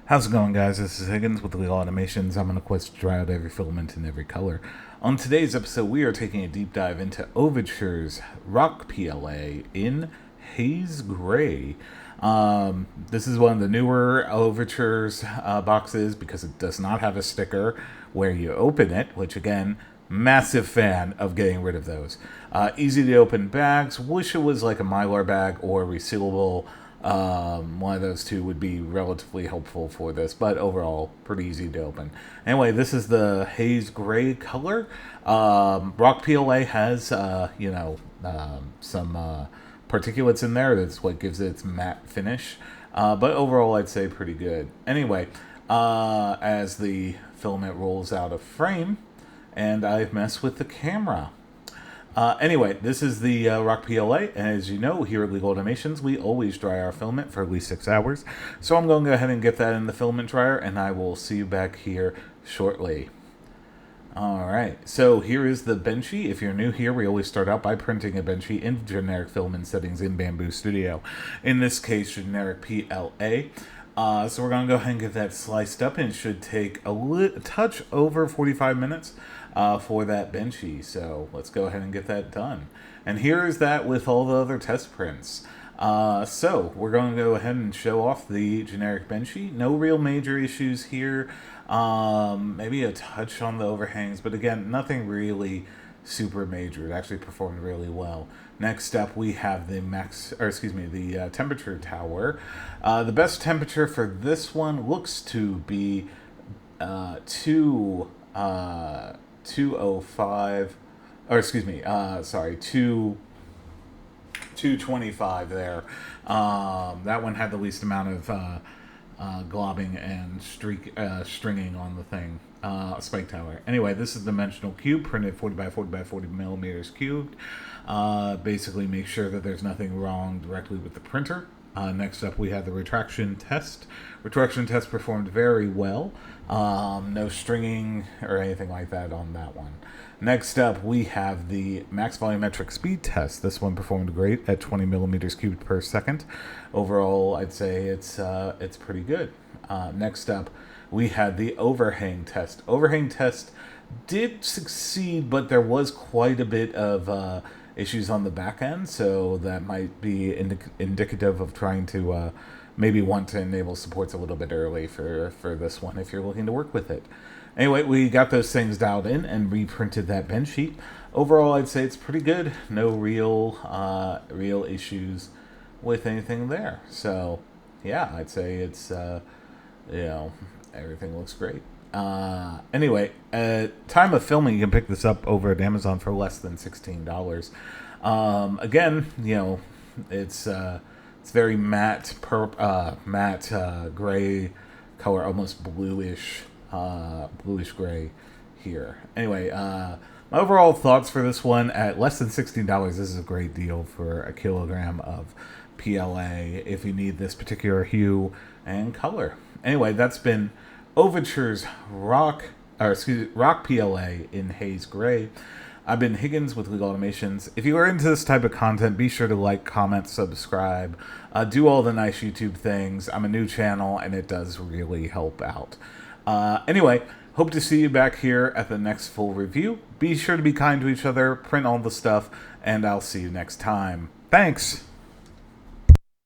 How's it going, guys? This is Higgins with Legal Automations. I'm on a quest to try out every filament in every color. On today's episode, we are taking a deep dive into Overture's Rock PLA in Haze Gray. This is one of the newer Overture's boxes because it does not have a sticker where you open it, which again, massive fan of getting rid of those. Easy to open bags. Wish it was like a Mylar bag or resealable. One of those two would be relatively helpful for this, but overall, pretty easy to open. Anyway, this is the Haze Gray color. Rock PLA has, some particulates in there. That's what gives it its matte finish. But overall, I'd say pretty good. Anyway, as the filament rolls out of frame, and I've messed with the camera. Anyway, this is the Rock PLA, and as you know, here at Legal Automations, we always dry our filament for at least 6 hours. So I'm going to go ahead and get that in the filament dryer, and I will see you back here shortly. Alright, so here is the Benchy. If you're new here, we always start out by printing a Benchy in generic filament settings in Bamboo Studio. In this case, generic PLA. So we're going to go ahead and get that sliced up, and it should take a touch over 45 minutes for that Benchy. So let's go ahead and get that done. And here is that with all the other test prints. So we're going to go ahead and show off the generic Benchy. No real major issues here. Maybe a touch on the overhangs, but again, nothing really super major. It actually performed really well. Next up, we have the temperature tower. The best temperature for this one looks to be 205, or excuse me, 225 there. That one had the least amount of globbing and stringing on the thing. Spike tower. Anyway, this is dimensional cube, printed 40 by 40 by 40 millimeters cubed. Basically make sure that there's nothing wrong directly with the printer. Next up, we have the retraction test. Retraction test performed very well. No stringing or anything like that on that one. Next up, we have the max volumetric speed test. This one performed great at 20 millimeters cubed per second. Overall, I'd say it's pretty good. Next up, we had the overhang test. Overhang test did succeed, but there was quite a bit of issues on the back end, so that might be indicative of trying to maybe want to enable supports a little bit early for this one if you're looking to work with it. Anyway, we got those things dialed in and reprinted that bench sheet. Overall, I'd say it's pretty good. No real issues with anything there. So, yeah, I'd say it's, everything looks great. Anyway, at time of filming, you can pick this up over at Amazon for less than $16. Again, it's very matte, gray color, almost bluish gray here. Anyway, my overall thoughts for this one, at less than $16, this is a great deal for a kilogram of PLA if you need this particular hue and color. Anyway, that's been Overture's Rock PLA in Haze Gray. I've been Higgins with Legal Automations. If you are into this type of content, be sure to like, comment, subscribe, do all the nice YouTube things. I'm a new channel, and it does really help out. Anyway, hope to see you back here at the next full review. Be sure to be kind to each other, print all the stuff, and I'll see you next time. Thanks!